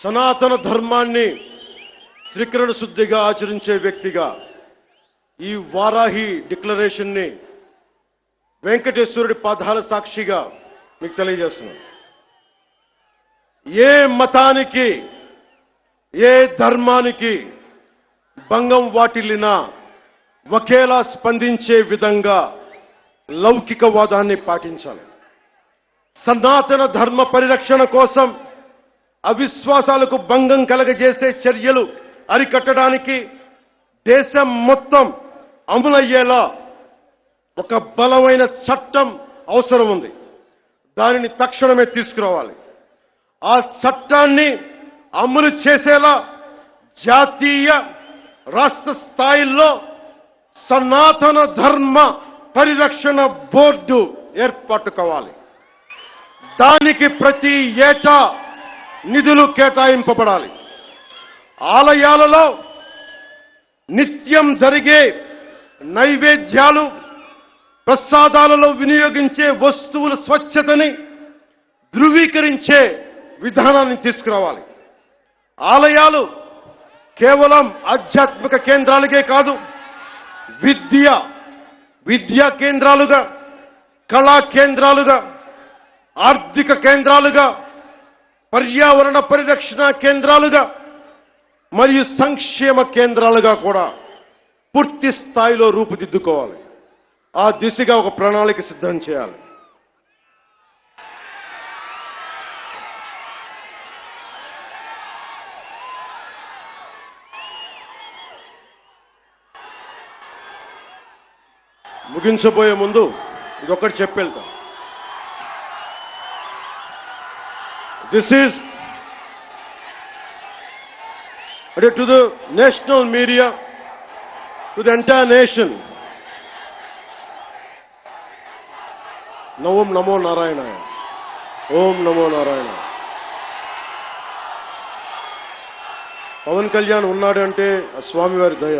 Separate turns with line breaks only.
సనాతన ధర్మాన్ని త్రికరణ శుద్ధిగా ఆచరించే వ్యక్తిగా ఈ వారాహి డిక్లరేషన్ని వెంకటేశ్వరుడి పాదాల సాక్షిగా మీకు తెలియజేస్తున్నాను. ఏ మతానికి ఏ ధర్మానికి భంగం వాటిల్లినా ఒకేలా స్పందించే విధంగా లౌకికవాదాన్ని పాటించాలి. సనాతన ధర్మ పరిరక్షణ కోసం అవిశ్వాసాలకు భంగం కలగజేసే చర్యలు అరికట్టడానికి దేశం మొత్తం అమలయ్యేలా ఒక బలమైన చట్టం అవసరం ఉంది. దానిని తక్షణమే తీసుకురావాలి. ఆ చట్టాన్ని అమలు చేసేలా జాతీయ రాష్ట్ర స్థాయిల్లో సనాతన ధర్మ పరిరక్షణ బోర్డు ఏర్పాటు కావాలి. దానికి ప్రతి ఏటా నిధులు కేటాయింపబడాలి. ఆలయాలలో నిత్యం జరిగే నైవేద్యాలు, ప్రసాదాలలో వినియోగించే వస్తువుల స్వచ్ఛతని ధృవీకరించే విధానాన్ని తీసుకురావాలి. ఆలయాలు కేవలం ఆధ్యాత్మిక కేంద్రాలకే కాదు, విద్యా కేంద్రాలుగా, కళా కేంద్రాలుగా, ఆర్థిక కేంద్రాలుగా, పర్యావరణ పరిరక్షణ కేంద్రాలుగా మరియు సంక్షేమ కేంద్రాలుగా కూడా పూర్తి స్థాయిలో రూపుదిద్దుకోవాలి. ఆ దిశగా ఒక ప్రణాళిక సిద్ధం చేయాలి. ముగించబోయే ముందు ఇదొకటి చెప్పెళ్తా. This is to the national media, to the entire nation. Om నమో నారాయణ, ఓం నమో నారాయణ. పవన్ కళ్యాణ్ ఉన్నాడు అంటే ఆ స్వామివారి దయ.